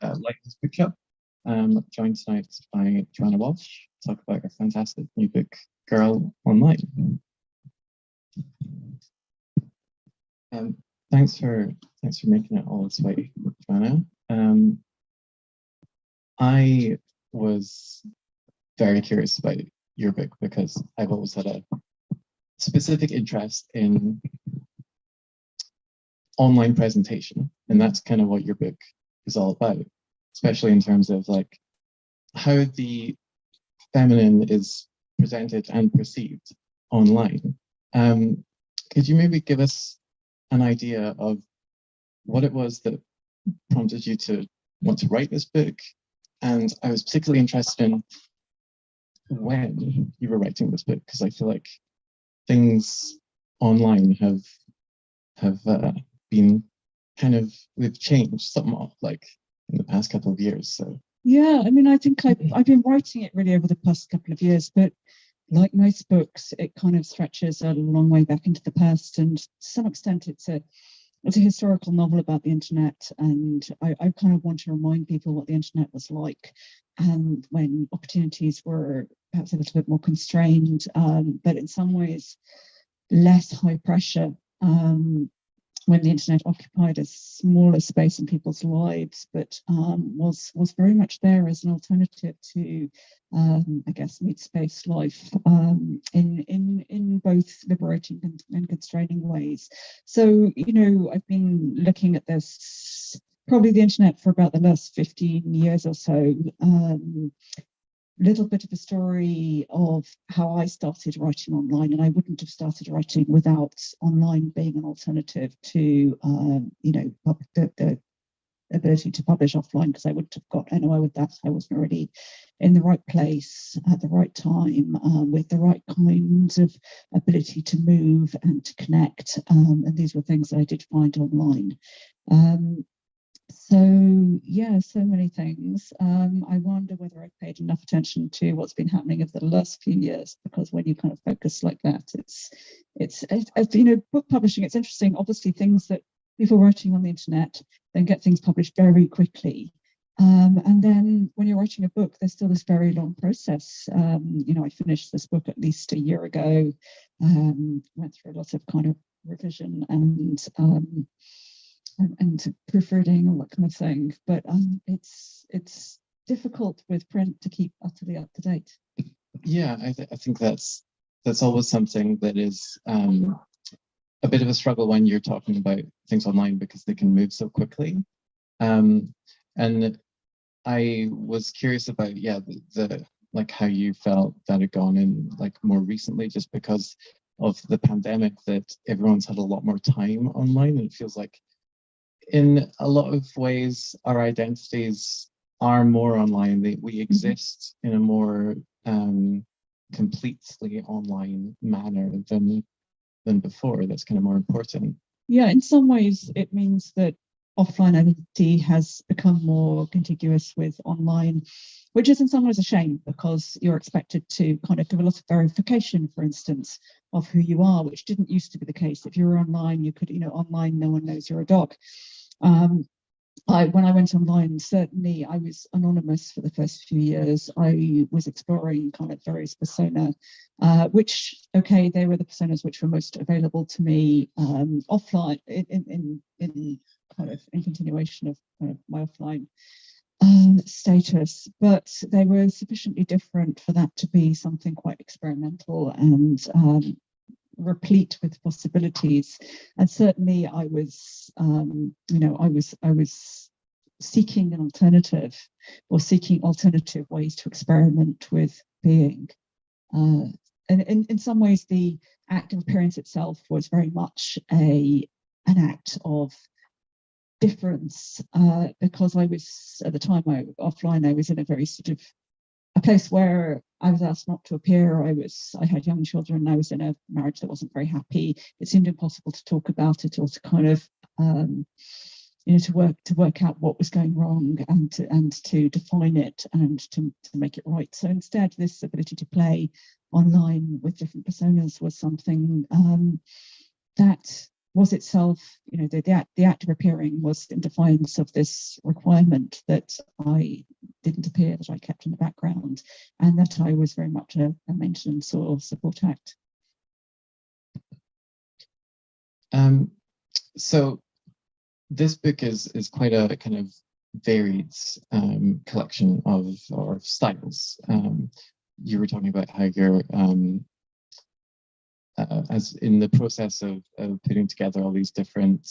Lighthouse Book Club. Joined tonight by Joanna Walsh to talk about her fantastic new book, Girl Online. Thanks for making it all this way, Joanna. I was very curious about your book because I've always had a specific interest in online presentation, and that's kind of what your book is all about, especially in terms of like how the feminine is presented and perceived online. Could you maybe give us an idea of what it was that prompted you to want to write this book? And I was particularly interested in when you were writing this book, because I feel like things online have been kind of, they've changed somewhat like in the past couple of years. So yeah, I mean, I think I've been writing it really over the past couple of years, but like most books, it kind of stretches a long way back into the past, and to some extent it's a historical novel about the internet, and I kind of want to remind people what the internet was like, and when opportunities were perhaps a little bit more constrained, but in some ways less high pressure, when the internet occupied a smaller space in people's lives, but was very much there as an alternative to, I guess, meat-space life in both liberating and constraining ways. So, you know, I've been looking at this, probably the internet for about the last 15 years or so. Little bit of a story of how I started writing online, and I wouldn't have started writing without online being an alternative to, you know, the ability to publish offline, because I wouldn't have got anywhere with that. I wasn't already in the right place at the right time, with the right kinds of ability to move and to connect, and these were things that I did find online. So yeah, so many things. I wonder whether I've paid enough attention to what's been happening over the last few years, because when you kind of focus like that, it's you know, book publishing, it's interesting. Obviously, things that people writing on the internet then get things published very quickly. And then when you're writing a book, there's still this very long process. You know, I finished this book at least a year ago, went through a lot of kind of revision and proofreading, all that kind of thing. But it's difficult with print to keep utterly up to date. yeah, I think that's always something that is a bit of a struggle when you're talking about things online, because they can move so quickly. And I was curious about, yeah, the like how you felt that had gone in like more recently, just because of the pandemic, that everyone's had a lot more time online, and it feels like in a lot of ways our identities are more online. We exist in a more completely online manner than before. That's kind of more important. Yeah, in some ways it means that offline identity has become more contiguous with online, which is in some ways a shame, because you're expected to kind of give a lot of verification, for instance, of who you are, which didn't used to be the case. If you were online, you could, you know, online no one knows you're a dog. When I went online, certainly I was anonymous for the first few years. I was exploring kind of various persona, which, okay, they were the personas which were most available to me offline, in kind of in continuation of kind of my offline status, but they were sufficiently different for that to be something quite experimental and replete with possibilities. And certainly I was, you know, I was seeking an alternative, or seeking alternative ways to experiment with being. And in some ways, the act of appearance itself was very much an act of difference, because I was, at the time offline, I was in a very sort of a place where I was asked not to appear. I had young children. I was in a marriage that wasn't very happy. It seemed impossible to talk about it, or to kind of, you know, to work out what was going wrong, and to define it, and to make it right. So instead, this ability to play online with different personas was something that was itself, the act of appearing was in defiance of this requirement that I didn't appear, that I kept in the background, and that I was very much a maintenance or support act. So this book is quite a kind of varied collection of styles. You were talking about how you're as in the process of putting together all these different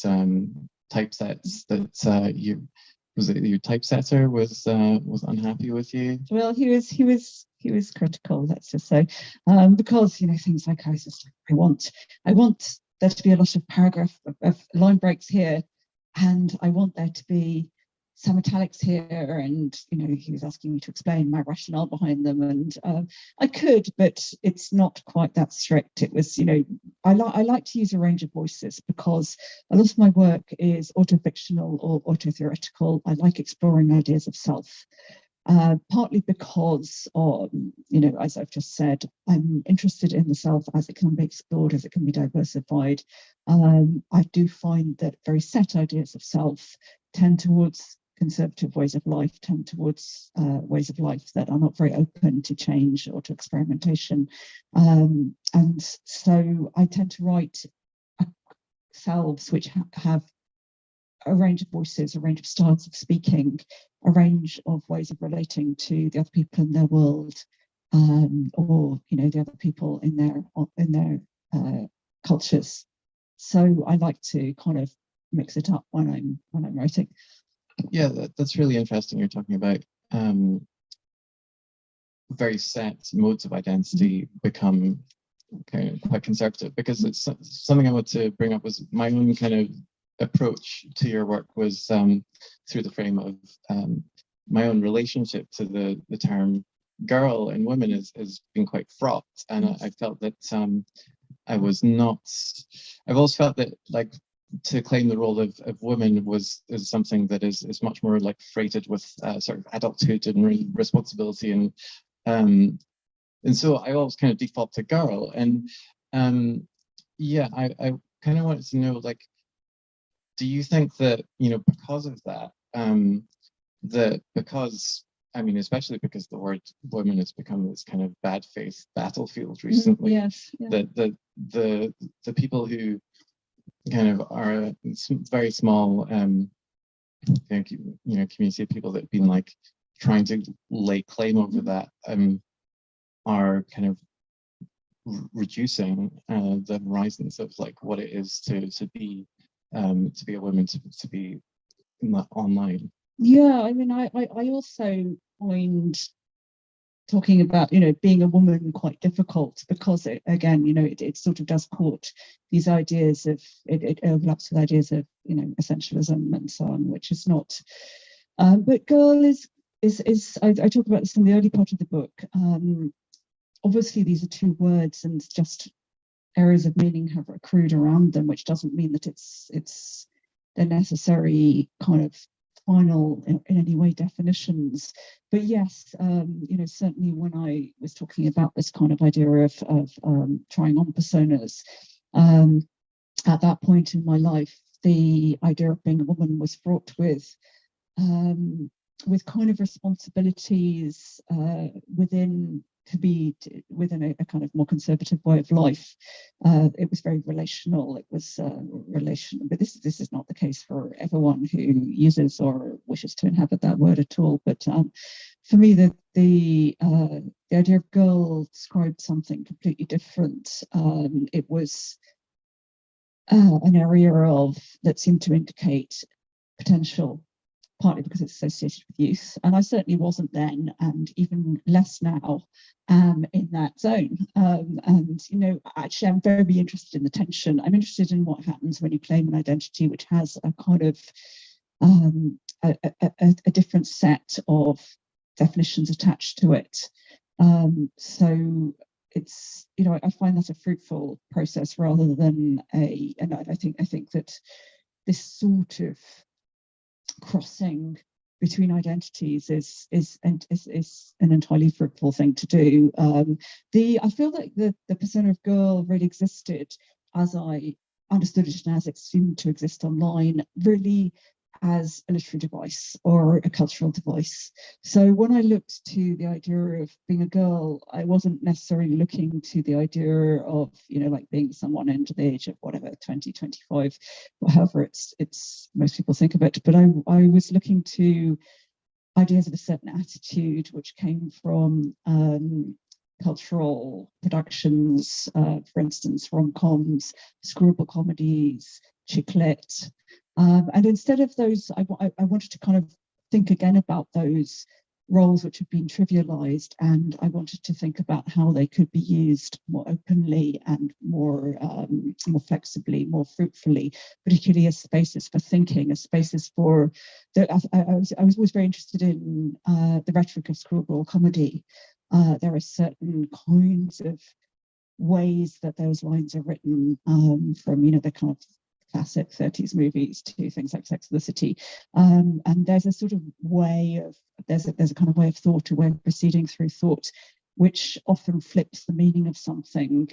typesets that your typesetter was unhappy with you? Well, he was critical, let's just say, because things like I want there to be a lot of paragraph of line breaks here, and I want there to be some italics here, and he was asking me to explain my rationale behind them, and I could, but it's not quite that strict. It was, I like to use a range of voices because a lot of my work is autofictional or auto-theoretical. I like exploring ideas of self. Partly because, as I've just said, I'm interested in the self as it can be explored, as it can be diversified. I do find that very set ideas of self tend towards conservative ways of life, tend towards ways of life that are not very open to change or to experimentation. And so I tend to write selves which have a range of voices, a range of styles of speaking, a range of ways of relating to the other people in their world, or the other people in their cultures. So I like to kind of mix it up when I'm writing. Yeah, that's really interesting. You're talking about very set modes of identity become kind of quite conservative, because it's something I want to bring up was my own kind of approach to your work was through the frame of my own relationship to the term girl and women has been quite fraught, and I felt that I've always felt that like to claim the role of women is something that is much more like freighted with sort of adulthood and responsibility, and so I always kind of default to girl, and yeah, I kind of wanted to know, like, do you think that because of that, that because I mean, especially because the word women has become this kind of bad faith battlefield recently, yes, yeah. that the people who kind of are a very small community of people that have been like trying to lay claim over that are kind of reducing the horizons of like what it is to be a woman, to be online. Yeah, I mean, I also find talking about being a woman quite difficult, because it sort of does court these ideas of it overlaps with ideas of essentialism and so on, which is not. But girl is I talk about this in the early part of the book. Obviously, these are two words, and just areas of meaning have accrued around them, which doesn't mean that it's the necessary kind of final in any way definitions. But yes, certainly when I was talking about this kind of idea of trying on personas, at that point in my life, the idea of being a woman was fraught with kind of responsibilities within a kind of more conservative way of life. It was very relational. It was relational, but this is not the case for everyone who uses or wishes to inhabit that word at all. But for me, the idea of girl described something completely different. It was an area that seemed to indicate potential, partly because it's associated with youth. And I certainly wasn't then, and even less now, in that zone. And, actually, I'm very interested in the tension. I'm interested in what happens when you claim an identity which has a kind of a different set of definitions attached to it. So it's, I find that a fruitful process rather than and I think that this sort of crossing between identities is an entirely fruitful thing to do. I feel like the persona of girl really existed as I understood it and as it's assumed to exist online, really as a literary device or a cultural device. So when I looked to the idea of being a girl, I wasn't necessarily looking to the idea of, like being someone under the age of whatever, 20, 25, however it's most people think of it. But I was looking to ideas of a certain attitude which came from cultural productions, for instance, rom-coms, screwball comedies, chick lit. And instead of those, I wanted to kind of think again about those roles which have been trivialized, and I wanted to think about how they could be used more openly and more flexibly, more fruitfully, particularly as spaces for thinking, as spaces for. I was always very interested in the rhetoric of screwball comedy. There are certain kinds of ways that those lines are written, from the kind of classic 30s movies to things like Sex and the City, and there's a sort of way of there's a kind of way of thought, a way of proceeding through thought, which often flips the meaning of something,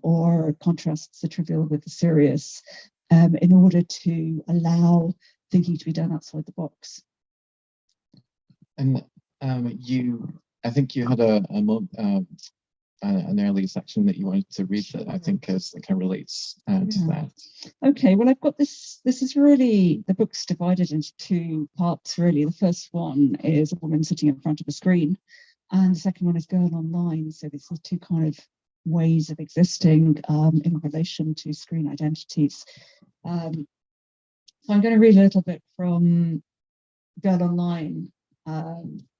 or contrasts the trivial with the serious, in order to allow thinking to be done outside the box. And I think you had an early section that you wanted to read that I think kind of relates to that. Okay, well, I've got this. This is really, the book's divided into two parts, really. The first one is a woman sitting in front of a screen, and the second one is girl online. So these are two kind of ways of existing in relation to screen identities. So I'm going to read a little bit from Girl Online,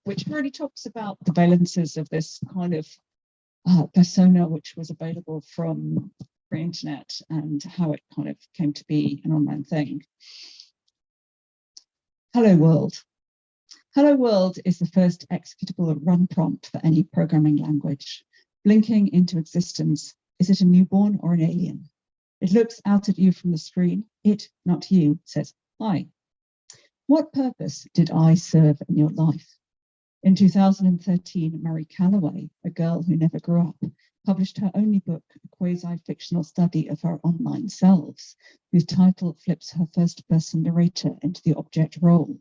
which really talks about the valences of this kind of persona which was available from the internet and how it kind of came to be an online thing. Hello World. Hello World is the first executable run prompt for any programming language. Blinking into existence, is it a newborn or an alien? It looks out at you from the screen. It, not you, says, hi. What purpose did I serve in your life? In 2013, Mary Calloway, a girl who never grew up, published her only book, a quasi-fictional study of her online selves, whose title flips her first-person narrator into the object role.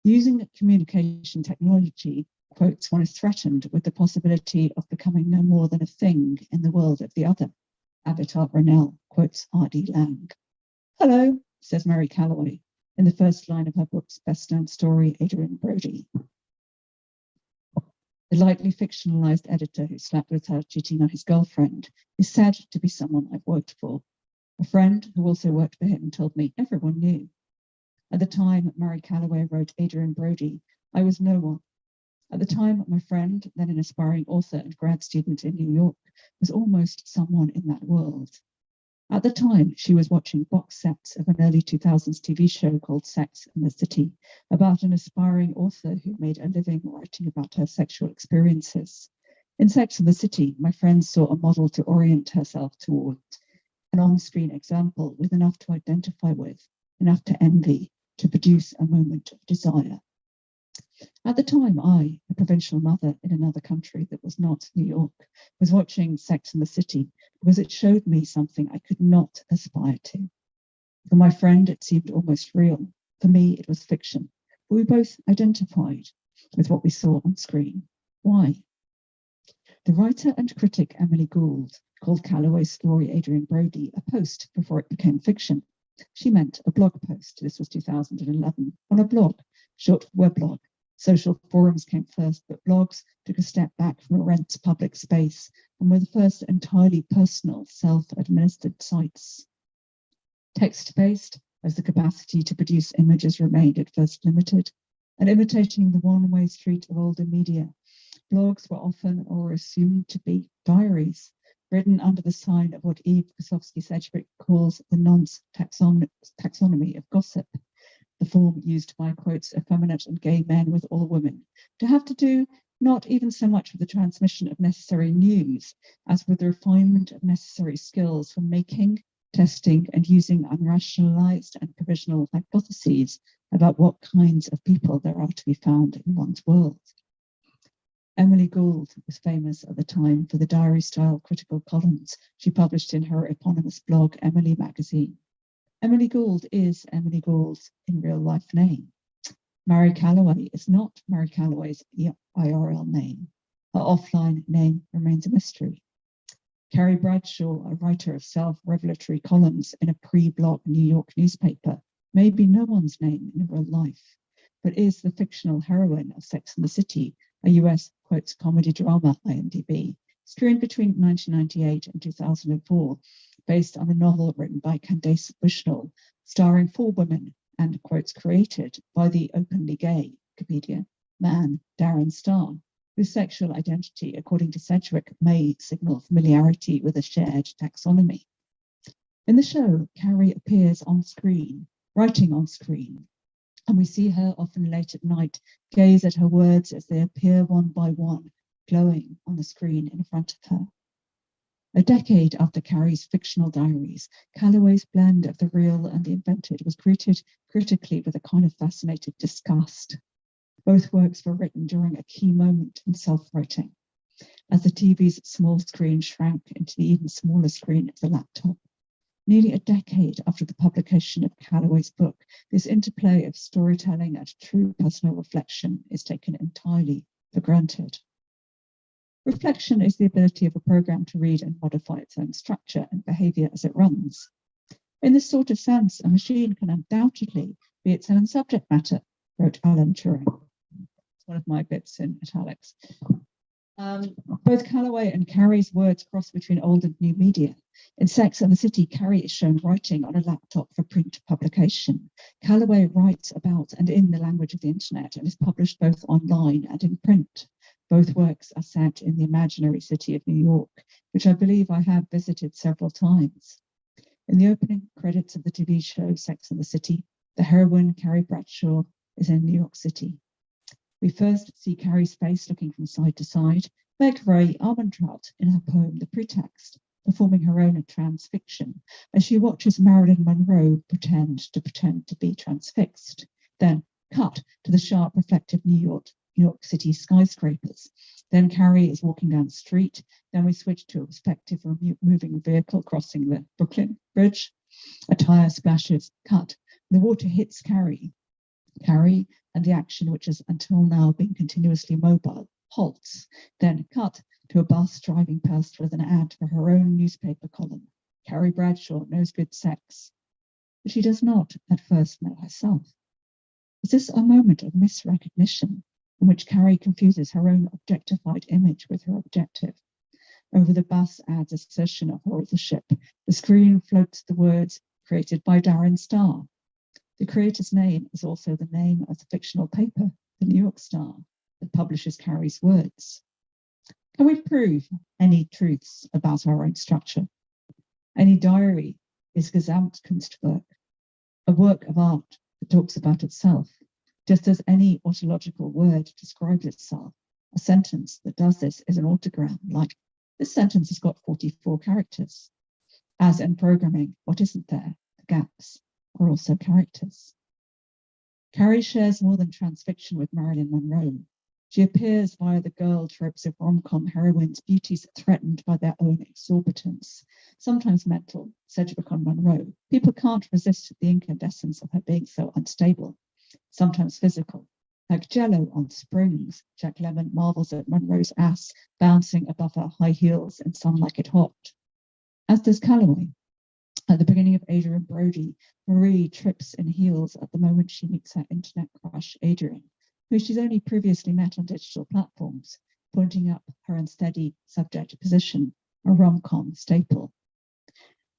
Using communication technology, quotes, one is threatened with the possibility of becoming no more than a thing in the world of the other. Avatar Ronell, quotes R.D. Lang. Hello, says Mary Calloway, in the first line of her book's best-known story, Adrian Brody. The lightly fictionalized editor who slept with her cheating on his girlfriend is said to be someone I've worked for. A friend who also worked for him told me everyone knew. At the time Mary Calloway wrote Adrian Brody, I was no one. At the time, my friend, then an aspiring author and grad student in New York, was almost someone in that world. At the time, she was watching box sets of an early 2000s TV show called Sex and the City, about an aspiring author who made a living writing about her sexual experiences. In Sex and the City, my friend saw a model to orient herself toward, an on-screen example with enough to identify with, enough to envy, to produce a moment of desire. At the time, I, a provincial mother in another country that was not New York, was watching Sex and the City because it showed me something I could not aspire to. For my friend, it seemed almost real. For me, it was fiction. But we both identified with what we saw on screen. Why? The writer and critic Emily Gould called Calloway's story Adrian Brody a post before it became fiction. She meant a blog post. This was 2011. On a blog, short for weblog. Social forums came first, but blogs took a step back from a rent public space and were the first entirely personal, self-administered sites. Text-based, as the capacity to produce images remained at first limited, and imitating the one-way street of older media, blogs were often or assumed to be diaries, written under the sign of what Eve Kosofsky-Sedgwick calls the nonce taxonomy of gossip, the form used by, quotes, effeminate and gay men with all women, to have to do not even so much with the transmission of necessary news as with the refinement of necessary skills for making, testing, and using unrationalized and provisional hypotheses about what kinds of people there are to be found in one's world. Emily Gould was famous at the time for the diary-style critical columns she published in her eponymous blog, Emily Magazine. Emily Gould is Emily Gould's in real life name. Mary Calloway is not Mary Calloway's IRL name. Her offline name remains a mystery. Carrie Bradshaw, a writer of self-revelatory columns in a pre-blog New York newspaper, may be no one's name in real life, but is the fictional heroine of Sex and the City, a US quotes comedy drama, IMDb, screened between 1998 and 2004, based on a novel written by Candace Bushnell, starring 4 women and quotes created by the openly gay Wikipedia man Darren Star, whose sexual identity, according to Sedgwick, may signal familiarity with a shared taxonomy. In the show, Carrie appears on screen, writing on screen, and we see her often late at night gaze at her words as they appear one by one, glowing on the screen in front of her. A decade after Carrie's fictional diaries, Calloway's blend of the real and the invented was greeted critically with a kind of fascinated disgust. Both works were written during a key moment in self-writing, as the TV's small screen shrank into the even smaller screen of the laptop. Nearly a decade after the publication of Calloway's book, this interplay of storytelling and true personal reflection is taken entirely for granted. Reflection is the ability of a program to read and modify its own structure and behavior as it runs. In this sort of sense, a machine can undoubtedly be its own subject matter, wrote Alan Turing. It's one of my bits in italics. Both Calloway and Carrie's words cross between old and new media. In Sex and the City, Carrie is shown writing on a laptop for print publication. Calloway writes about and in the language of the internet and is published both online and in print. Both works are set in the imaginary city of New York, which I believe I have visited several times. In the opening credits of the TV show Sex and the City, the heroine, Carrie Bradshaw, is in New York City. We first see Carrie's face looking from side to side, like Ray Armantrout in her poem The Pretext, performing her own trans fiction, as she watches Marilyn Monroe pretend to be transfixed. Then cut to the sharp, reflective New York City skyscrapers. Then Carrie is walking down the street. Then we switch to a perspective of a moving vehicle crossing the Brooklyn Bridge. A tire splashes, cut. The water hits Carrie, and the action, which has until now been continuously mobile, halts. Then cut to a bus driving past with an ad for her own newspaper column. Carrie Bradshaw knows good sex, but she does not at first know herself. Is this a moment of misrecognition in which Carrie confuses her own objectified image with her objective? Over the bus ad's assertion of her authorship, the screen floats the words created by Darren Star. The creator's name is also the name of the fictional paper, the New York Star, that publishes Carrie's words. Can we prove any truths about our own structure? Any diary is Gesamtkunstwerk, a work of art that talks about itself, just as any autological word describes itself. A sentence that does this is an autogram, like, this sentence has got 44 characters. As in programming, what isn't there? The gaps are also characters. Carrie shares more than transfiction with Marilyn Monroe. She appears via the girl tropes of rom-com heroines, beauties threatened by their own exorbitance. Sometimes mental, Sedgwick on Monroe. People can't resist the incandescence of her being so unstable. Sometimes physical, like Jello on springs. Jack Lemmon marvels at Monroe's ass bouncing above her high heels in Some Like It Hot. As does Calloway. At the beginning of Adrian Brody, Marie trips in heels at the moment she meets her internet crush, Adrian, who she's only previously met on digital platforms, pointing up her unsteady subject position, a rom-com staple.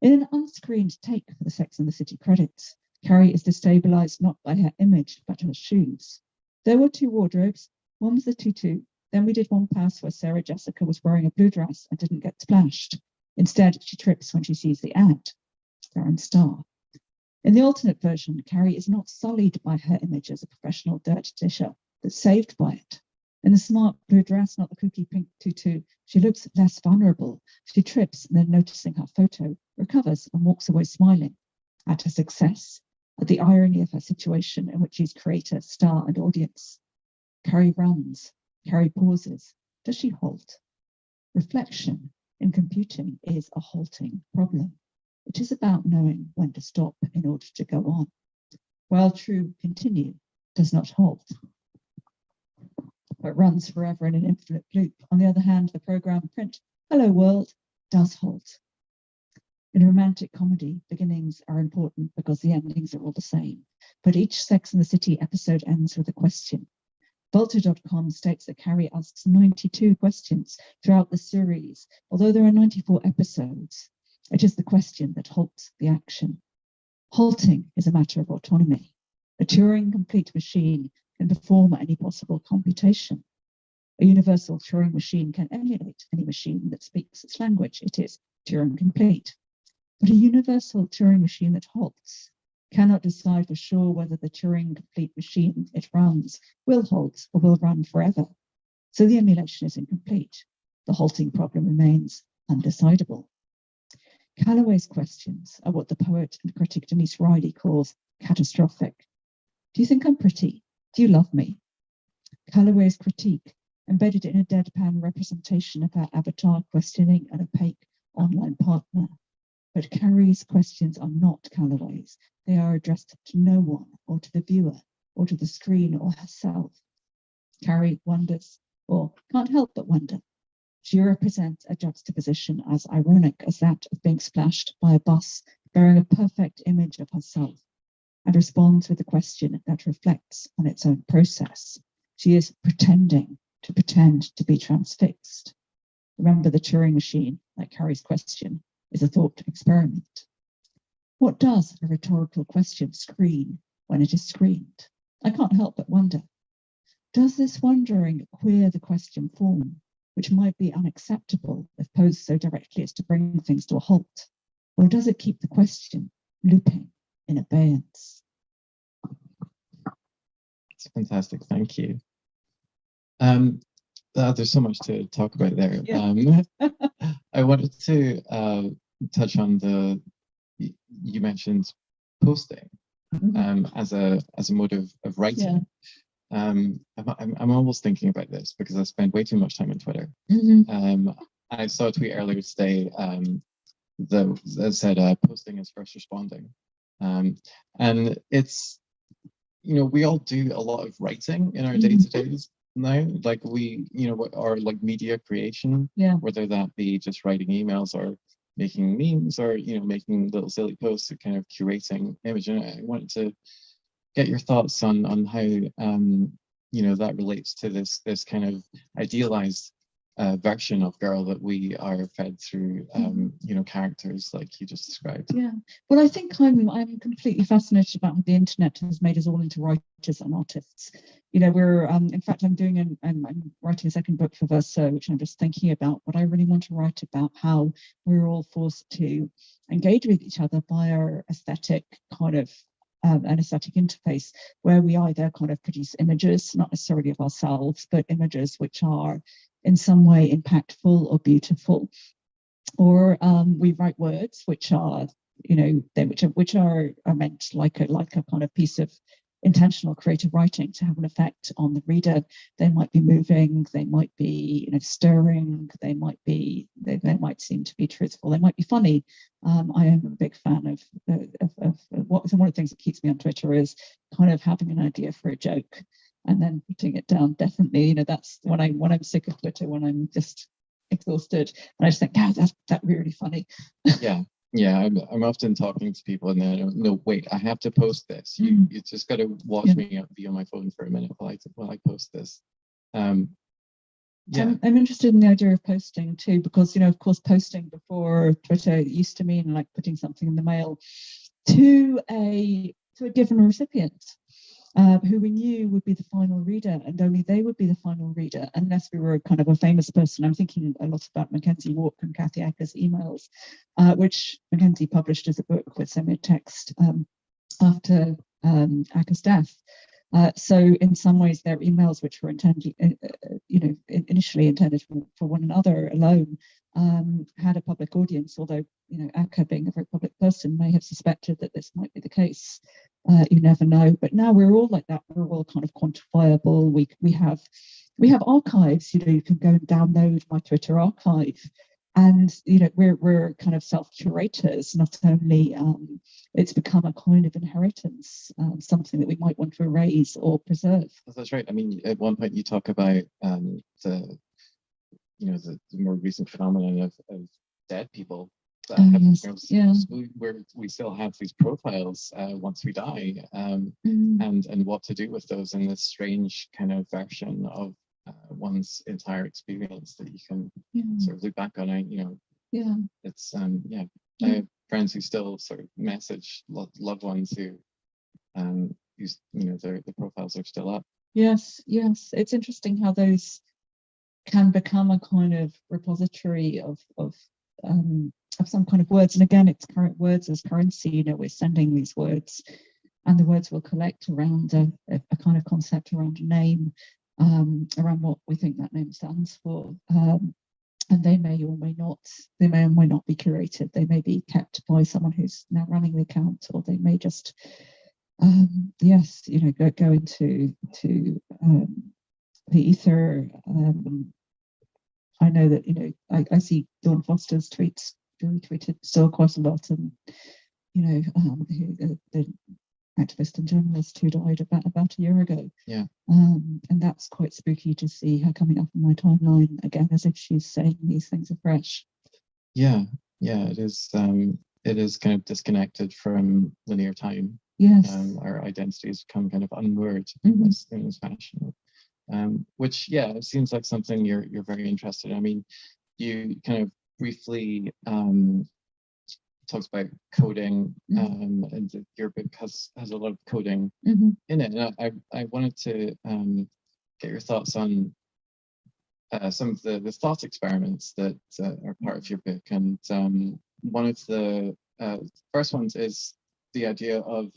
In an unscreened take for the Sex and the City credits, Carrie is destabilized not by her image, but her shoes. There were 2 wardrobes. One was the tutu. Then we did one pass where Sarah Jessica was wearing a blue dress and didn't get splashed. Instead, she trips when she sees the ad. Darren Star. In the alternate version, Carrie is not sullied by her image as a professional dirt disher, but saved by it. In the smart blue dress, not the kooky pink tutu, she looks less vulnerable. She trips and then, noticing her photo, recovers and walks away smiling at her success, at the irony of her situation in which she's creator, star, and audience. Carrie runs. Carrie pauses. Does she halt? Reflection in computing is a halting problem. It is about knowing when to stop in order to go on. While true continue does not halt, but runs forever in an infinite loop. On the other hand, the program print, hello world, does halt. In a romantic comedy, beginnings are important because the endings are all the same. But each Sex and the City episode ends with a question. Vulture.com states that Carrie asks 92 questions throughout the series. Although there are 94 episodes, it is the question that halts the action. Halting is a matter of autonomy. A Turing-complete machine can perform any possible computation. A universal Turing machine can emulate any machine that speaks its language. It is Turing-complete. But a universal Turing machine that halts cannot decide for sure whether the Turing-complete machine it runs will halt or will run forever. So the emulation is incomplete. The halting problem remains undecidable. Calloway's questions are what the poet and critic Denise Riley calls catastrophic. Do you think I'm pretty? Do you love me? Calloway's critique, embedded in a deadpan representation of her avatar questioning an opaque online partner. But Carrie's questions are not Calloway's. They are addressed to no one, or to the viewer, or to the screen, or herself. Carrie wonders, or can't help but wonder. She represents a juxtaposition as ironic as that of being splashed by a bus bearing a perfect image of herself, and responds with a question that reflects on its own process. She is pretending to pretend to be transfixed. Remember, the Turing machine, like Carrie's question, is a thought experiment. What does a rhetorical question screen when it is screened? I can't help but wonder. Does this wondering queer the question form, which might be unacceptable if posed so directly as to bring things to a halt? Or does it keep the question looping in abeyance? It's fantastic, thank you. There's so much to talk about there. Yeah. I wanted to touch on you mentioned posting as a mode of writing. Yeah. I'm almost thinking about this because I spend way too much time on Twitter. I saw a tweet earlier today that said posting is first responding, and it's, we all do a lot of writing in our day-to-days now, like or like media creation, whether that be just writing emails or making memes or making little silly posts or kind of curating image. And I wanted to get your thoughts on how that relates to this kind of idealized version of girl that we are fed through characters like you just described. Yeah, well, I think I'm completely fascinated about how the internet has made us all into writers and artists. We're in fact I'm writing a second book for Verso, which I'm just thinking about, but I really want to write about how we're all forced to engage with each other by our aesthetic kind of an aesthetic interface, where we either kind of produce images, not necessarily of ourselves, but images which are in some way impactful or beautiful, or we write words which are, which are meant like a kind of piece of intentional creative writing to have an effect on the reader. They might be moving, they might be stirring, they might seem to be truthful, they might be funny. I am a big fan of one of the things that keeps me on Twitter is kind of having an idea for a joke and then putting it down. Definitely, that's when I'm sick of Twitter, when I'm just exhausted, and I just think, yeah, that's really funny. Yeah, I'm often talking to people and then no, wait, I have to post this. You just got to watch me be on my phone for a minute while I post this. I'm interested in the idea of posting too, because of course posting before Twitter used to mean like putting something in the mail to a given recipient, who we knew would be the final reader, and only they would be the final reader unless we were kind of a famous person. I'm thinking a lot about Mackenzie Walk and Kathy Acker's emails, which Mackenzie published as a book with semi-text after Acker's death. So in some ways, their emails, which were intended, initially intended for one another alone, had a public audience. Although Acker, being a very public person, may have suspected that this might be the case. You never know. But now we're all like that. We're all kind of quantifiable. We have we have archives. You can go and download my Twitter archive, and we're kind of self-curators. Not only it's become a kind of inheritance, something that we might want to erase or preserve. That's right. I mean, at one point you talk about the more recent phenomenon of dead people. Yes, We still have these profiles once we die, and what to do with those in this strange kind of version of one's entire experience that you can sort of look back on. It's I have friends who still sort of message loved ones who the profiles are still up. Yes, it's interesting how those can become a kind of repository of some kind of words. And again, it's current words as currency. We're sending these words, and the words will collect around a kind of concept, around a name, around what we think that name stands for. And they may or may not be curated. They may be kept by someone who's now running the account, or they may just go into the ether. I know that I see Dawn Foster's tweets retweeted still quite a lot, and the activist and journalist who died about a year ago. And that's quite spooky to see her coming up on my timeline again, as if she's saying these things afresh. It is. It is kind of disconnected from linear time. Yes. Our identities become kind of unmoored in this fashion. Which it seems like something you're very interested in. I mean, you kind of briefly talks about coding, and your book has a lot of coding in it. And I wanted to get your thoughts on some of the thought experiments that are part of your book. And one of the first ones is the idea of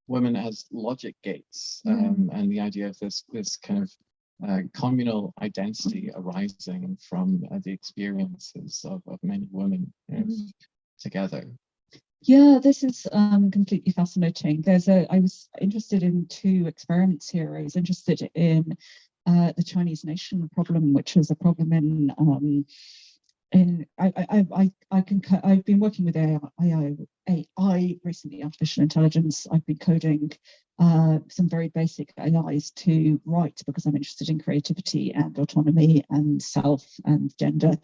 women as logic gates, and the idea of this kind of communal identity arising from the experiences of many women together. This is completely fascinating. I was interested in two experiments here. I was interested in the Chinese nation problem, which is a problem I've been working with AI recently, artificial intelligence. I've been coding some very basic AIs to write, because I'm interested in creativity and autonomy and self and gender.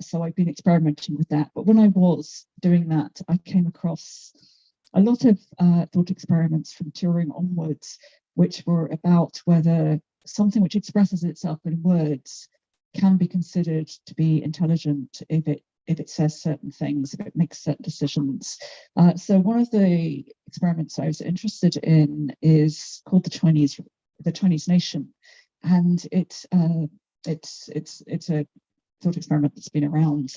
So I've been experimenting with that. But when I was doing that, I came across a lot of thought experiments from Turing onwards, which were about whether something which expresses itself in words can be considered to be intelligent if it says certain things, if it makes certain decisions. So one of the experiments I was interested in is called the Chinese nation, and it's a thought experiment that's been around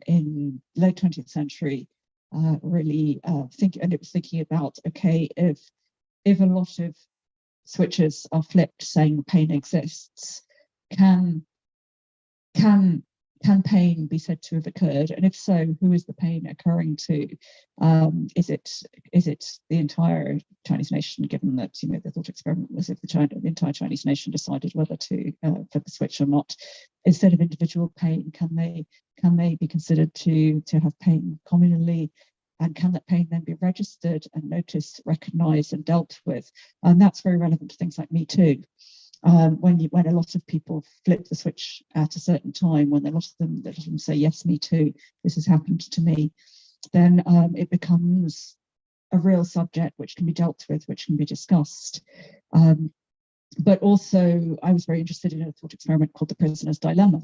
in late 20th century. Really it was thinking about, okay, if a lot of switches are flipped saying pain exists, can pain be said to have occurred, and if so, who is the pain occurring to? Is it the entire Chinese nation? Given that the thought experiment was if the entire Chinese nation decided whether to flip a switch or not, instead of individual pain, can they be considered to have pain communally? And can that pain then be registered and noticed, recognized, and dealt with? And that's very relevant to things like Me Too. When a lot of people flip the switch at a certain time, when a lot of them say, yes, me too, this has happened to me, then it becomes a real subject which can be dealt with, which can be discussed. But also, I was very interested in a thought experiment called the prisoner's dilemma,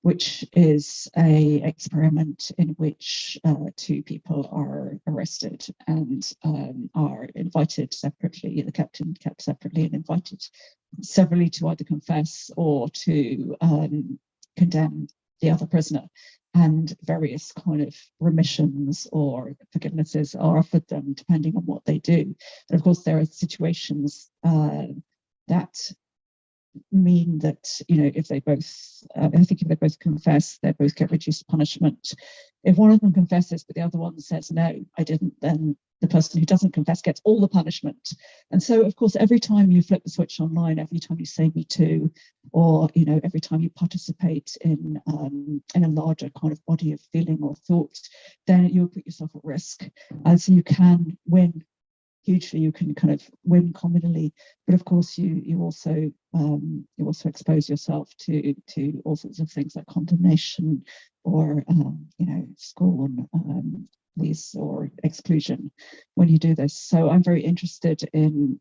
which is an experiment in which two people are arrested and are invited separately. They're kept separately and invited severally to either confess or to condemn the other prisoner. And various kind of remissions or forgivenesses are offered them depending on what they do. And of course, there are situations that mean that if they both confess, they both get reduced punishment. if one of them confesses but the other one says no, I didn't, then the person who doesn't confess gets all the punishment. And so, of course, every time you flip the switch online, every time you say me too, or every time you participate in a larger kind of body of feeling or thought, then you'll put yourself at risk. And so you can win hugely, you can kind of win communally, but of course you also expose yourself to all sorts of things like condemnation or scorn, these, or exclusion when you do this. So I'm very interested in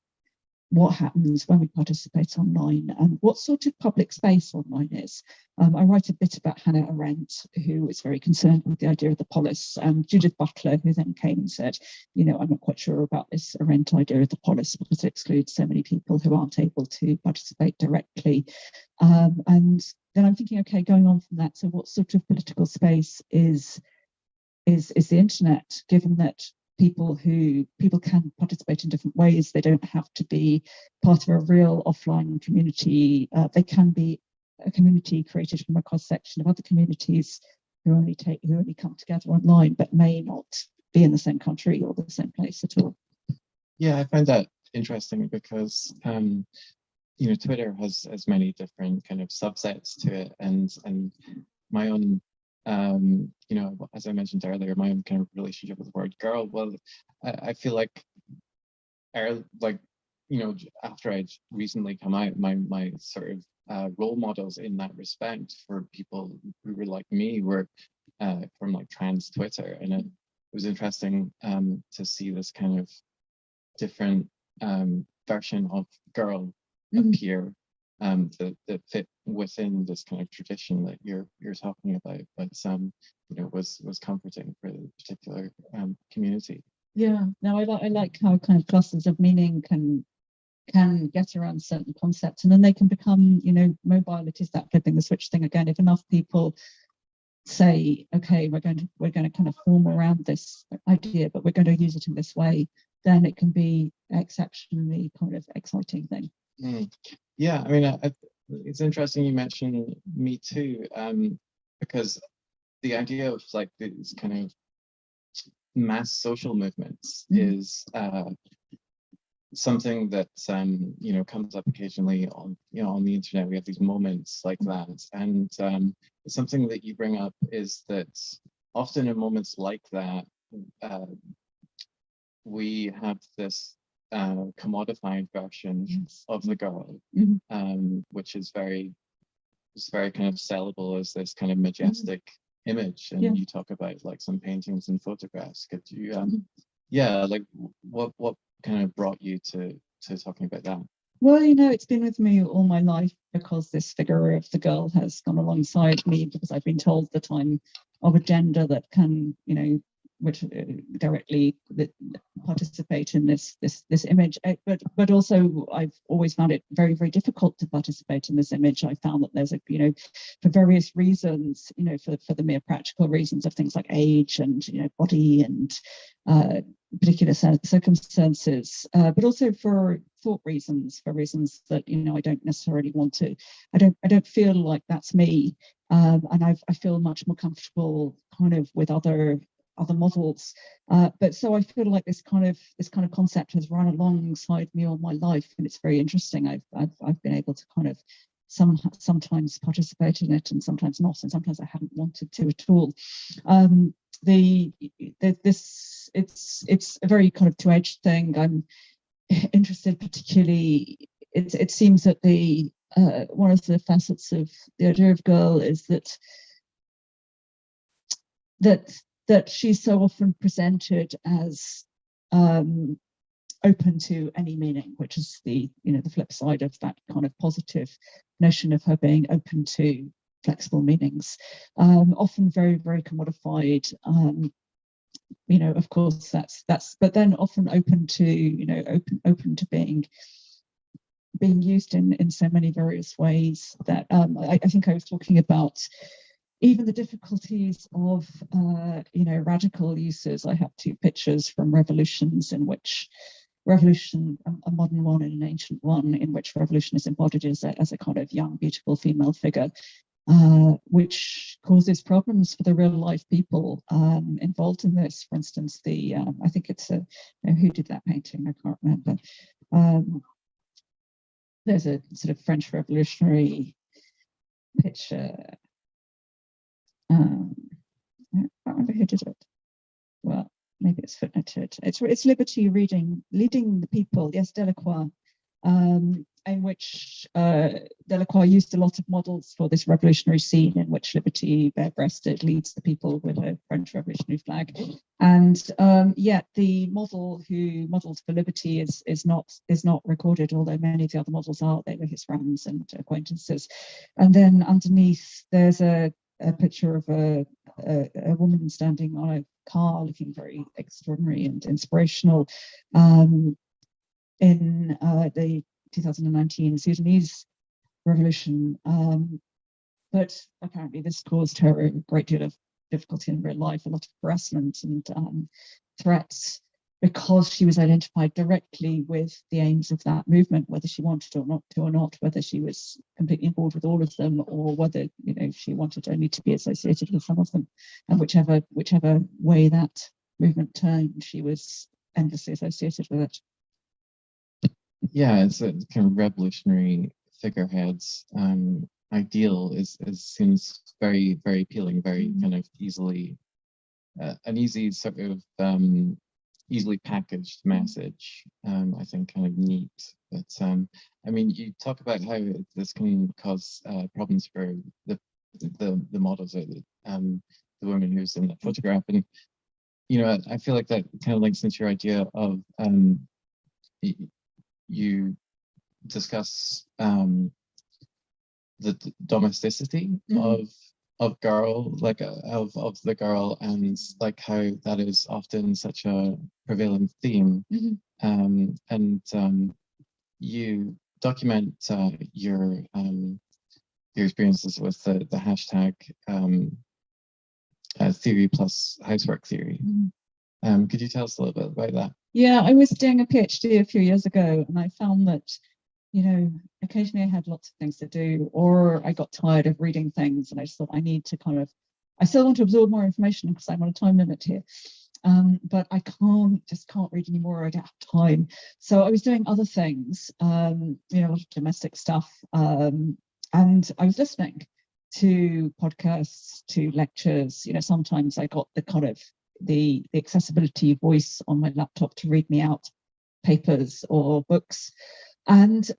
what happens when we participate online and what sort of public space online is. I write a bit about Hannah Arendt, who was very concerned with the idea of the polis, and Judith Butler, who then came and said, I'm not quite sure about this Arendt idea of the polis because it excludes so many people who aren't able to participate directly. And then I'm thinking, okay, going on from that, so what sort of political space is the internet, given that people can participate in different ways. They don't have to be part of a real offline community. They can be a community created from a cross-section of other communities who only come together online, but may not be in the same country or the same place at all. Yeah, I find that interesting because Twitter has many different kind of subsets to it, and my own as I mentioned earlier, my own kind of relationship with the word girl. Well, I feel like after I'd recently come out, my sort of role models in that respect for people who were like me were from like trans Twitter, and it was interesting to see this kind of different version of girl appear that fit within this kind of tradition that you're talking about, but was comforting for the particular community. Yeah, no, I like how kind of clusters of meaning can get around certain concepts, and then they can become mobile. It is that flipping the switch thing again. If enough people say, okay, we're going to kind of form around this idea, but we're going to use it in this way, then it can be exceptionally kind of exciting thing. Yeah, I mean, it's interesting you mentioned Me Too, because the idea of like these kind of mass social movements is something that comes up occasionally on on the internet. We have these moments like that, and something that you bring up is that often in moments like that, we have this commodified version of the girl, which is very kind of sellable as this kind of majestic image. And you talk about like some paintings and photographs. Could you like what kind of brought you to talking about that? Well, it's been with me all my life because this figure of the girl has gone alongside me, because I've been told that I'm of a gender that can which directly participate in this image, but also I've always found it very, very difficult to participate in this image. I found that there's for various reasons, for the mere practical reasons of things like age and body and particular circumstances, but also for thought reasons, for reasons that I don't necessarily want to. I don't feel like that's me, and I feel much more comfortable kind of with other models, but so I feel like this kind of concept has run alongside me all my life, and it's very interesting. I've been able to kind of sometimes participate in it and sometimes not, and sometimes I haven't wanted to at all. It's a very kind of two-edged thing. I'm interested particularly. It seems that the one of the facets of the idea of girl is that she's so often presented as open to any meaning, which is the flip side of that kind of positive notion of her being open to flexible meanings, often very, very commodified. Of course that's but then often open to open to being used in so many various ways that I think I was talking about even the difficulties of radical uses. I have two pictures from revolutions in which a modern one and an ancient one, in which revolution is embodied as a kind of young, beautiful female figure. which causes problems for the real life people involved in this. For instance, I think it's who did that painting? I can't remember. There's a sort of French revolutionary picture. I can't remember who did it. Well, maybe it's footnoted. It's Liberty leading the people. Yes, Delacroix, in which Delacroix used a lot of models for this revolutionary scene in which Liberty, bare-breasted, leads the people with a French revolutionary flag. And yet the model who modelled for Liberty is not recorded, although many of the other models are. They were his friends and acquaintances. And then underneath there's a picture of a woman standing on a car looking very extraordinary and inspirational in the 2019 Sudanese revolution. But apparently this caused her a great deal of difficulty in real life, a lot of harassment and threats, because she was identified directly with the aims of that movement, whether she wanted or not, whether she was completely on board with all of them, or whether she wanted only to be associated with some of them. And whichever way that movement turned, she was endlessly associated with it. Yeah, it's a kind of revolutionary figureheads ideal seems very, very appealing, very kind of easily an easy sort of easily packaged message. I think kind of neat. But I mean, you talk about how this can cause problems for the models, or the woman who's in that photograph, and I feel like that kind of links into your idea of you discuss the domesticity of girl, like of the girl, and like how that is often such a prevalent theme. And you document your experiences with the hashtag theory plus housework theory. Could you tell us a little bit about that? Yeah, I was doing a PhD a few years ago, and I found that, occasionally I had lots of things to do, or I got tired of reading things, and I just thought I need to I still want to absorb more information because I'm on a time limit here. But I can't read anymore. I don't have time. So I was doing other things, a lot of domestic stuff. And I was listening to podcasts, to lectures. Sometimes I got the accessibility voice on my laptop to read me out papers or books. And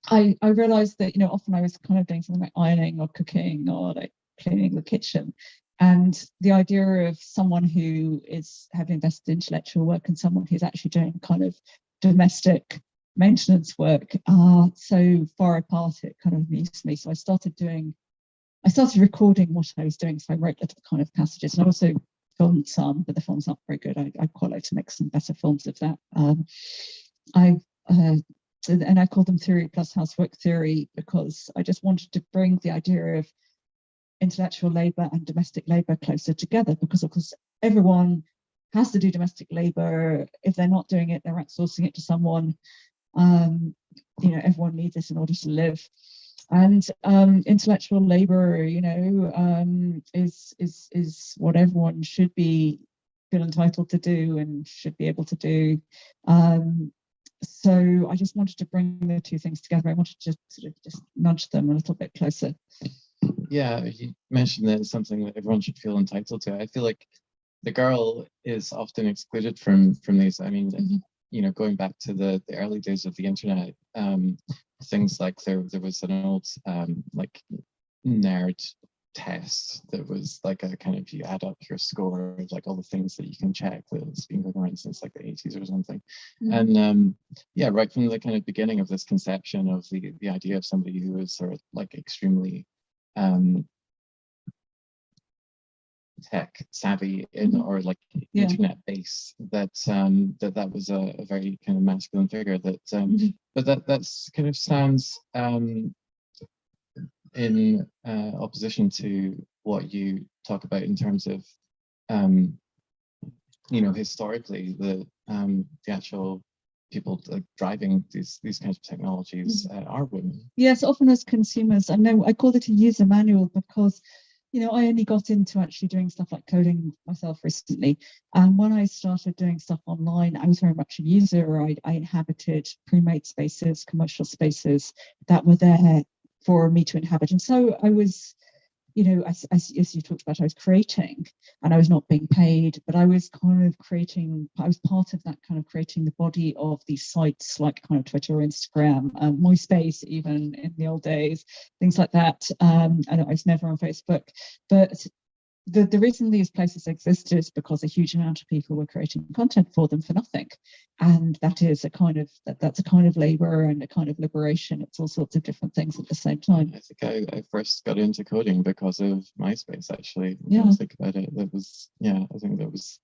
I realized that, often I was kind of doing something like ironing or cooking or like cleaning the kitchen. And the idea of someone who is having invested intellectual work and someone who's actually doing kind of domestic maintenance work are so far apart, it kind of amused me. So I started recording what I was doing. So I wrote little kind of passages, and I also filmed some, but the film's not very good. I'd quite like to make some better films of that. And I called them theory plus housework theory because I just wanted to bring the idea of intellectual labor and domestic labor closer together, because of course everyone has to do domestic labor. If they're not doing it, they're outsourcing it to someone. Everyone needs it in order to live. And intellectual labor, is what everyone should feel entitled to do and should be able to do. So I just wanted to bring the two things together. I wanted to sort of just nudge them a little bit closer. Yeah, you mentioned that it's something that everyone should feel entitled to. I feel like the girl is often excluded from these. I mean, going back to the early days of the internet, things like there was an old like nerd test that was like a kind of, you add up your score of like all the things that you can check that's been going around since like the 80s or something. And yeah, right from the kind of beginning of this conception of the idea of somebody who is sort of like extremely tech savvy or like internet based, that was a very kind of masculine figure that but that's kind of stands in opposition to what you talk about in terms of historically the actual people like driving these kinds of technologies are women. Yes, often as consumers. I know I call it a user manual because, you know, I only got into actually doing stuff like coding myself recently. And when I started doing stuff online, I was very much a user. I inhabited pre-made spaces, commercial spaces that were there for me to inhabit. And so I was, you know, as you talked about, I was creating and I was not being paid, but I was kind of creating, I was part of that kind of creating the body of these sites like kind of Twitter, Instagram, MySpace, even in the old days, things like that. I was never on Facebook, but the reason these places existed is because a huge amount of people were creating content for them for nothing. And that is a kind of, that's a kind of labor and a kind of liberation. It's all sorts of different things at the same time. I think I first got into coding because of MySpace, actually. Yeah. When I think about it, that was, yeah, I think that was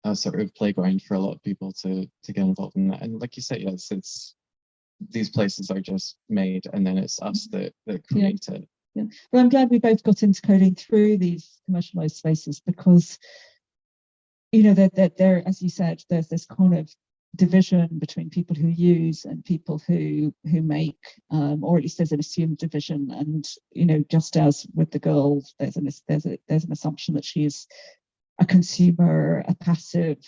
a sort of playground for a lot of people to get involved in that. And like you say, yes, it's, these places are just made and then it's us that create it. Yeah. Well, I'm glad we both got into coding through these commercialized spaces because, you know, there, as you said, there's this kind of division between people who use and people who make, or at least there's an assumed division. And, you know, just as with the girl, there's an assumption that she's a consumer, a passive,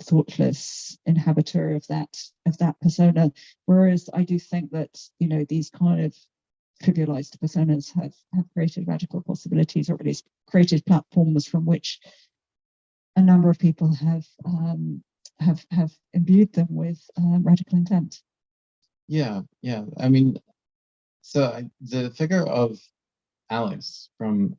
thoughtless inhabitor of that persona. Whereas I do think that, you know, these kind of trivialized personas have created radical possibilities, or at least created platforms from which a number of people have imbued them with radical intent. Yeah. I mean, so the figure of Alice from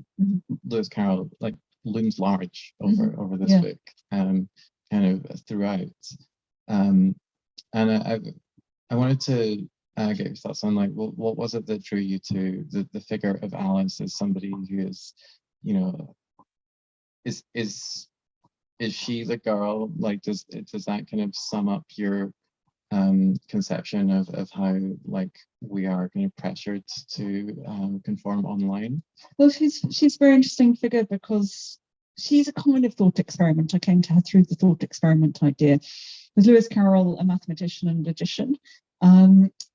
Lewis Carroll like looms large over this book, kind of throughout. And I wanted to get your thoughts on like what was it that drew you to the figure of Alice as somebody who is, you know, is she the girl? Like does that kind of sum up your conception of how like we are kind of pressured to conform online? Well, she's a very interesting figure because she's a kind of thought experiment. I came to her through the thought experiment idea. With Lewis Carroll, a mathematician and logician,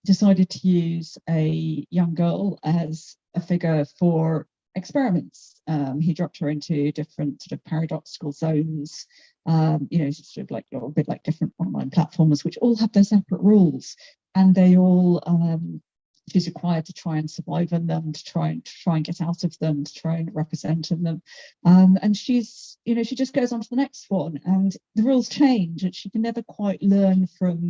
decided to use a young girl as a figure for experiments. He dropped her into different sort of paradoxical zones, you know, sort of like a bit like different online platforms, which all have their separate rules, and they all she's required to try and survive in them, to try and get out of them, to try and represent in them. And she's, you know, she just goes on to the next one, and the rules change, and she can never quite learn from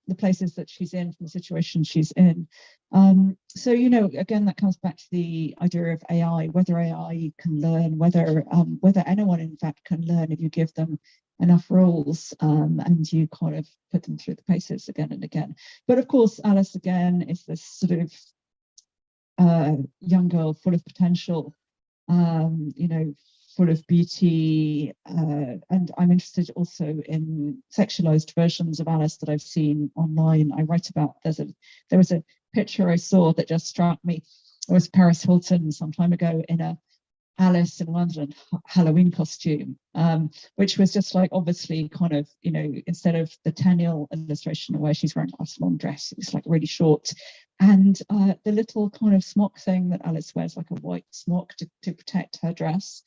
the places that she's in, from the situation she's in. So, you know, again, that comes back to the idea of AI, whether AI can learn, whether anyone in fact can learn if you give them enough rules, and you kind of put them through the paces again and again. But of course, Alice again is this sort of young girl full of potential, you know, full of beauty, and I'm interested also in sexualized versions of Alice that I've seen online. I write about, there was a picture I saw that just struck me. It was Paris Hilton some time ago in a Alice in London Halloween costume, which was just like obviously kind of, you know, instead of the Tenniel illustration where she's wearing quite a long dress, it was like really short. And the little kind of smock thing that Alice wears, like a white smock to protect her dress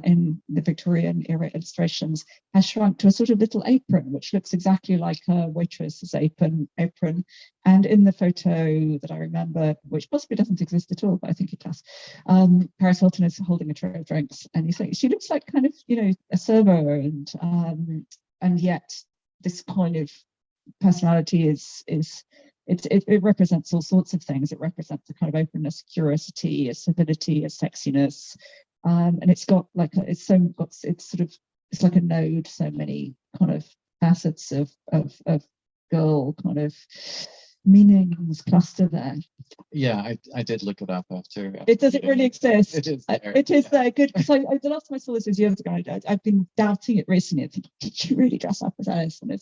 in the Victorian era illustrations, has shrunk to a sort of little apron, which looks exactly like a waitress's apron. And in the photo that I remember, which possibly doesn't exist at all, but I think it does, Paris Hilton is holding a tray of drinks, and she looks like kind of, you know, a server, and yet this kind of personality it represents all sorts of things. It represents a kind of openness, curiosity, a civility, a sexiness, and it's got like it's like a node, so many kind of facets of girl kind of meanings cluster there. Yeah, I did look it up after It doesn't really exist. It is there. It is there. Good, because the last time I saw this was years ago. I've been doubting it recently. I think, did she really dress up as Alice? And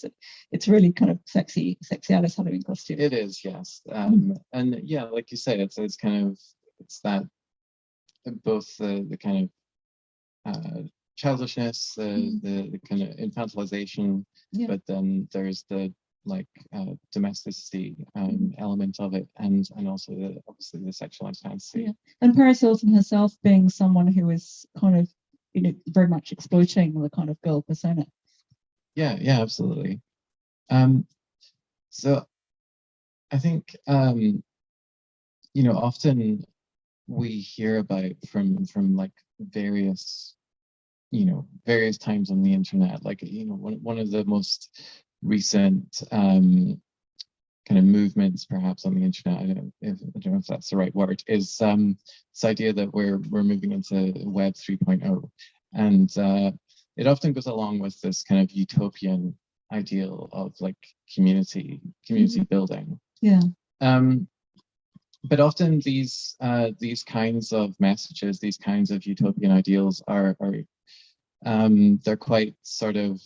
it's really kind of sexy Alice Halloween costume. It is, yes. And yeah, like you say, it's kind of, it's that both the kind of childishness, the kind of infantilization, Yeah. but then there's the like domesticity element of it, and also obviously the sexualized fantasy. Yeah. And Paris Hilton herself being someone who is kind of, you know, very much exploiting the kind of girl persona. Yeah, absolutely. So I think you know, often we hear about from like various, you know, various times on the internet, like, you know, one of the most recent kind of movements perhaps on the internet, I don't know if that's the right word, is this idea that we're moving into Web 3.0, and it often goes along with this kind of utopian ideal of like community building. Yeah. But often these kinds of messages, these kinds of utopian ideals are they're quite sort of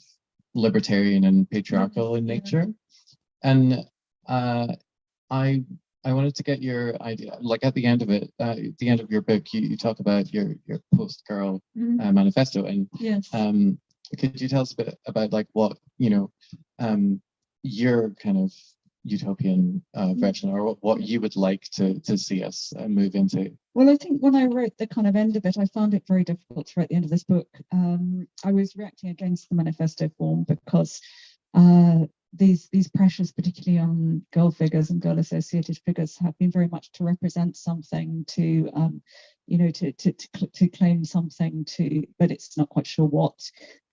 libertarian and patriarchal in nature. And I wanted to get your idea, like at the end of it, the end of your book, you talk about your post-girl manifesto, and yes. Could you tell us a bit about like what, you know, your kind of utopian version, or what you would like to see us move into? Well, I think when I wrote the kind of end of it, I found it very difficult to write the end of this book. I was reacting against the manifesto form because these pressures, particularly on girl figures and girl associated figures, have been very much to represent something, to you know, to claim something, but it's not quite sure what,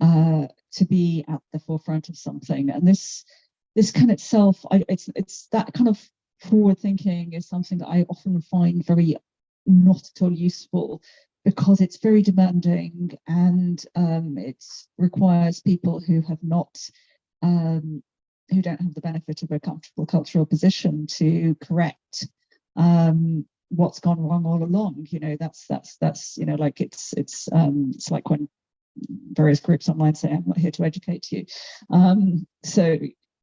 to be at the forefront of something. And this kind of itself, it's that kind of forward thinking is something that I often find very not at all useful, because it's very demanding, and it requires people who have not who don't have the benefit of a comfortable cultural position to correct what's gone wrong all along. You know, that's you know, like it's like when various groups online say, I'm not here to educate you. So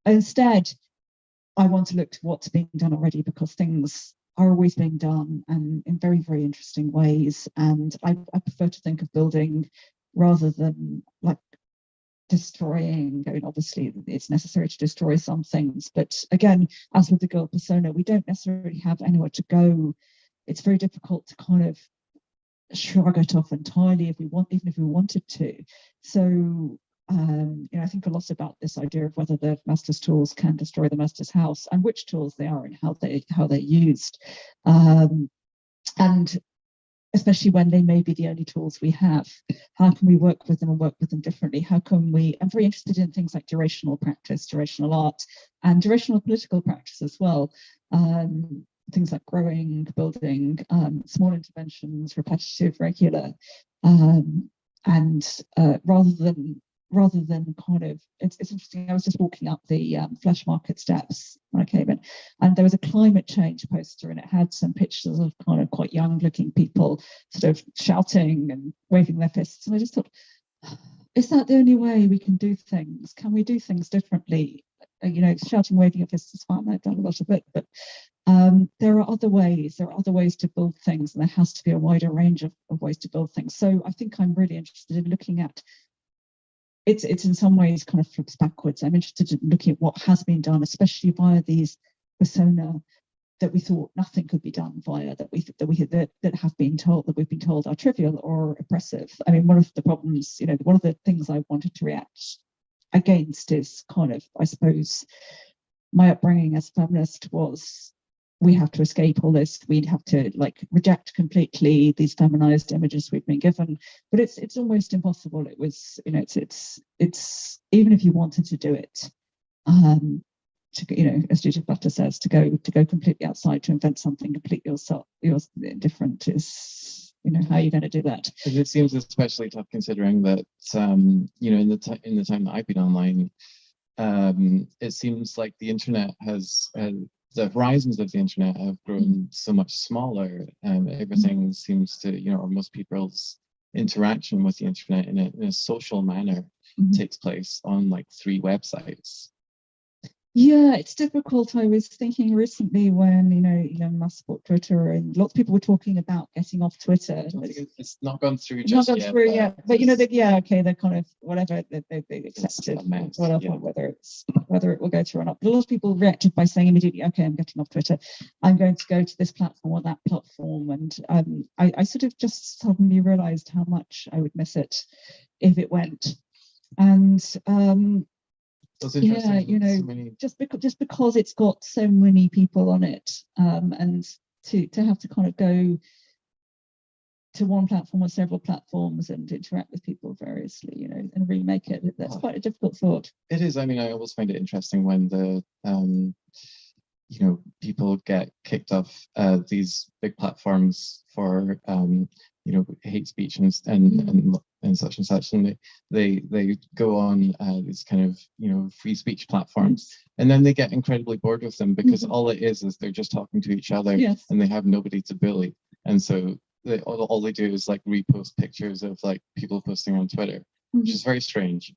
instead, I want to look to what's being done already, because things are always being done, and in very, very interesting ways. And I prefer to think of building rather than like destroying. I mean, obviously it's necessary to destroy some things, but again, as with the girl persona, we don't necessarily have anywhere to go. It's very difficult to kind of shrug it off entirely even if we wanted to. So you know, I think a lot about this idea of whether the master's tools can destroy the master's house, and which tools they are, and how they're used, and especially when they may be the only tools we have. How can we work with them and work with them differently? How can we? I'm very interested in things like durational practice, durational art, and durational political practice as well. Things like growing, building, small interventions, repetitive, regular, and rather than kind of, it's interesting. I was just walking up the Flesh Market steps when I came in, and there was a climate change poster, and it had some pictures of kind of quite young looking people sort of shouting and waving their fists. And I just thought, is that the only way we can do things? Can we do things differently? You know, shouting, waving your fists is fine. I've done a lot of it, but there are other ways. There are other ways to build things, and there has to be a wider range of ways to build things. So I think I'm really interested in looking at it's in some ways kind of flips backwards. I'm interested in looking at what has been done, especially via these persona that we thought nothing could be done via, that have been told, that we've been told are trivial or oppressive. I mean, one of the problems, you know, one of the things I wanted to react against is kind of, I suppose, my upbringing as a feminist was, we have to escape all this. We'd have to like reject completely these feminized images we've been given. But it's almost impossible. It was, you know, it's even if you wanted to do it, to, you know, as Judith Butler says, to go completely outside, to invent something completely yours different is, you know, how are you going to do that? It seems especially tough considering that you know, in the time that I've been online, it seems like the internet has the horizons of the internet have grown so much smaller. Everything seems to, you know, or most people's interaction with the internet in a social manner takes place on like 3 websites. Yeah, it's difficult. I was thinking recently when, Elon Musk bought Twitter and lots of people were talking about getting off Twitter. I don't think it's not gone through It's not just gone yet. through yet, but okay, they're kind of whatever they accepted, whatever, yeah. whether it will go through or not. But a lot of people reacted by saying immediately, okay, I'm getting off Twitter. I'm going to go to this platform or that platform. And I sort of just suddenly realized how much I would miss it if it went. And yeah, so many... just because it's got so many people on it, and to have to kind of go to one platform or several platforms and interact with people variously, and remake it. That's quite a difficult thought. It is. I mean, I always find it interesting when the people get kicked off these big platforms for hate speech and such and such, and they go on these kind of free speech platforms, and then they get incredibly bored with them because all it is they're just talking to each other, and they have nobody to bully, and so all they do is like repost pictures of like people posting on Twitter, which is very strange,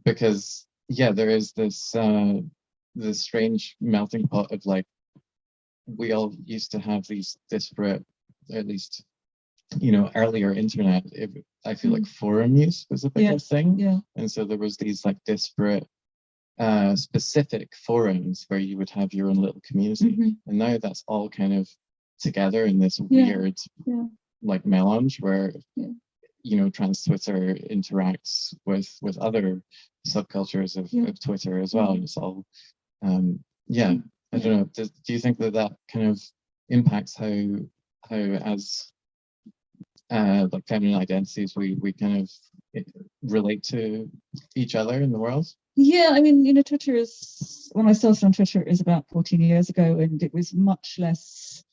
because there is this strange melting pot of like, we all used to have these disparate, at least earlier internet, I feel like forum use was a bigger thing, and so there was these like disparate specific forums where you would have your own little community, and now that's all kind of together in this weird like melange where trans Twitter interacts with other subcultures of Twitter as well, and it's all I don't know, do you think that kind of impacts how as like feminine identities we kind of relate to each other in the world? Yeah, I mean, Twitter is, when I started on Twitter, it was about 14 years ago, and it was much less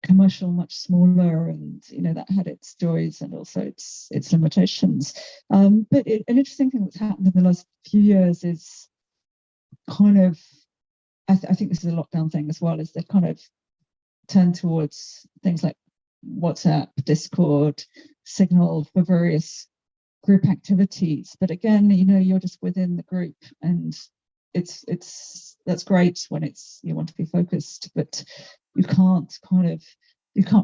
commercial, much smaller, and that had its joys and also its limitations. But an interesting thing that's happened in the last few years is kind of, I think this is a lockdown thing as well, is they've kind of turned towards things like WhatsApp, Discord, Signal for various group activities. But again, you're just within the group, and that's great when you want to be focused, but you can't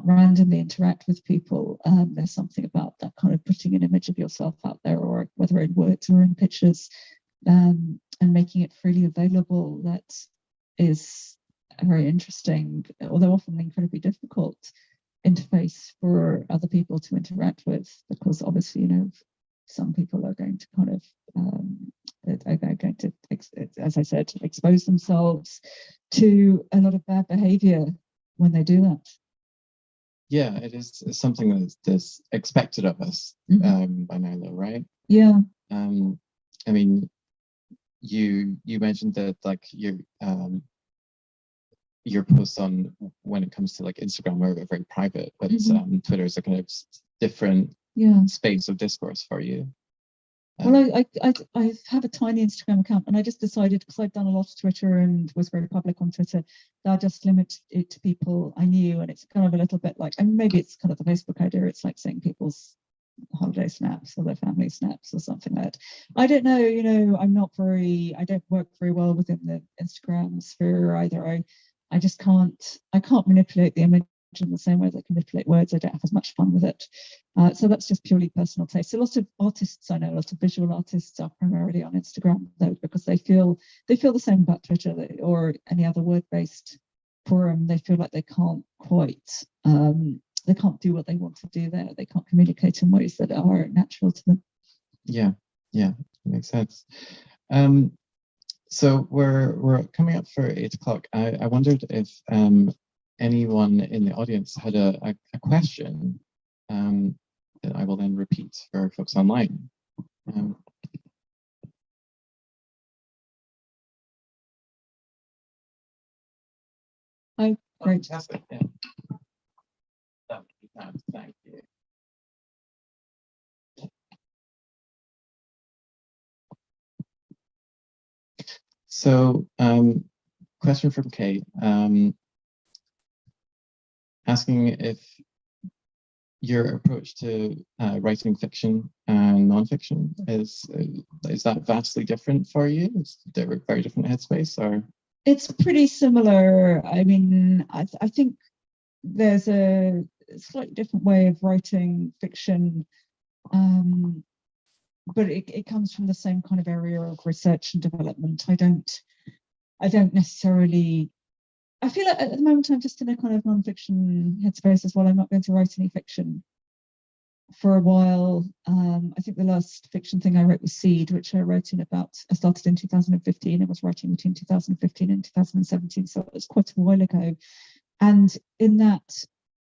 randomly interact with people. There's something about that kind of putting an image of yourself out there, or whether in words or in pictures, and making it freely available. That is a very interesting, although often incredibly difficult, interface for other people to interact with, because obviously, some people are going to kind of as I said, expose themselves to a lot of bad behavior when they do that. Yeah, it's something that's expected of us by now, though, right? Yeah. I mean, you mentioned that like your posts on, when it comes to like Instagram, are very private, but Twitter is a kind of different space of discourse for you. Well, I have a tiny Instagram account, and I just decided, because I've done a lot of Twitter and was very public on Twitter, that I just limit it to people I knew. And it's kind of a little bit like, and maybe it's kind of the Facebook idea. It's like seeing people's holiday snaps or their family snaps or something like that. I don't know, I don't work very well within the Instagram sphere either. I just can't manipulate the image in the same way that I can manipulate words. I don't have as much fun with it. So that's just purely personal taste. So lots of artists I know, lots of visual artists, are primarily on Instagram, though, because they feel the same about Twitter or any other word-based forum. They feel like they can't quite, they can't do what they want to do there. They can't communicate in ways that are natural to them. Yeah, makes sense. So we're coming up for 8 o'clock. I wondered if anyone in the audience had a question that I will then repeat for folks online. Hi, great. Fantastic. Yeah. Thank you. So, question from Kate, asking if your approach to writing fiction and nonfiction is that vastly different for you? Is there a very different headspace, or? It's pretty similar. I mean, I think there's a slightly different way of writing fiction, but it comes from the same kind of area of research and development. I don't necessarily. I feel like at the moment I'm just in a kind of non-fiction headspace as well. I'm not going to write any fiction for a while. I think the last fiction thing I wrote was Seed, which I started in 2015 and was writing between 2015 and 2017. So it was quite a while ago. And in that,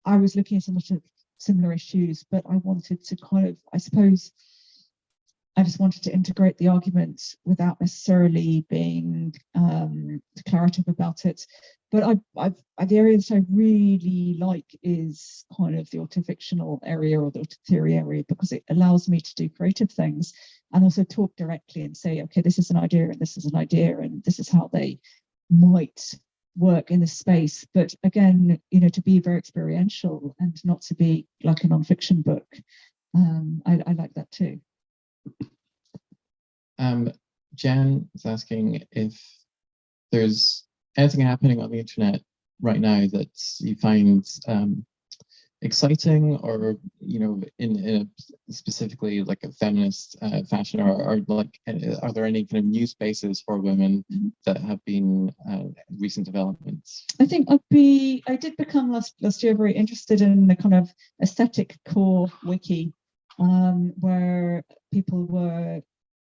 I was looking at a lot of similar issues, but I wanted to kind of, I suppose, I just wanted to integrate the argument without necessarily being declarative about it. But the area that I really like is kind of the autofictional area or the auto theory area, because it allows me to do creative things and also talk directly and say, okay, this is an idea and this is an idea and this is how they might work in this space. But again, to be very experiential and not to be like a nonfiction book. I like that too. Jen is asking if there's anything happening on the internet right now that you find exciting, or in a specifically like a feminist fashion, or like are there any kind of new spaces for women that have been recent developments? I think I did become last year very interested in the kind of aesthetic core wiki, where people were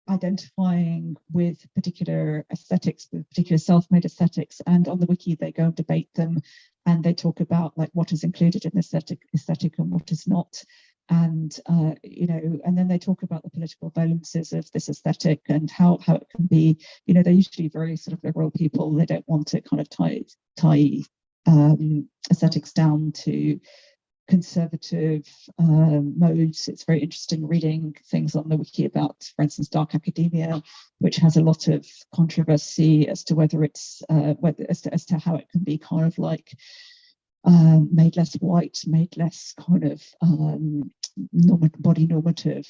identifying with particular aesthetics, with particular self-made aesthetics, and on the wiki they go and debate them, and they talk about like what is included in aesthetic and what is not, and and then they talk about the political valences of this aesthetic and how it can be. They're usually very sort of liberal people. They don't want to kind of tie aesthetics down to conservative modes. It's very interesting reading things on the wiki about, for instance, dark academia, which has a lot of controversy as to whether it's as to how it can be kind of like made less white, made less kind of body normative,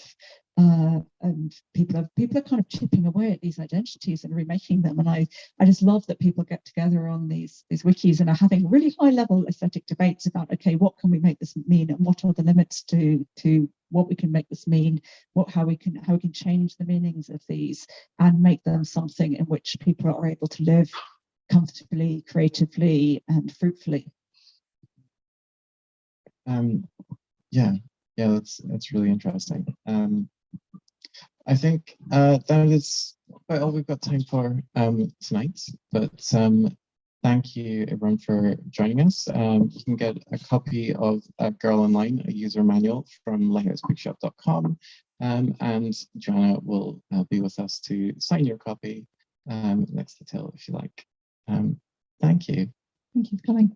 and people are kind of chipping away at these identities and remaking them. And I just love that people get together on these wikis and are having really high level aesthetic debates about, okay, what can we make this mean, and what are the limits to what we can make this mean, how we can change the meanings of these and make them something in which people are able to live comfortably, creatively, and fruitfully. Yeah, that's really interesting. I think that is about all we've got time for tonight. But thank you everyone for joining us. You can get a copy of Girl Online, a user manual from lighthousebookshop.com, and Joanna will be with us to sign your copy next to Till if you like. Thank you. Thank you for coming.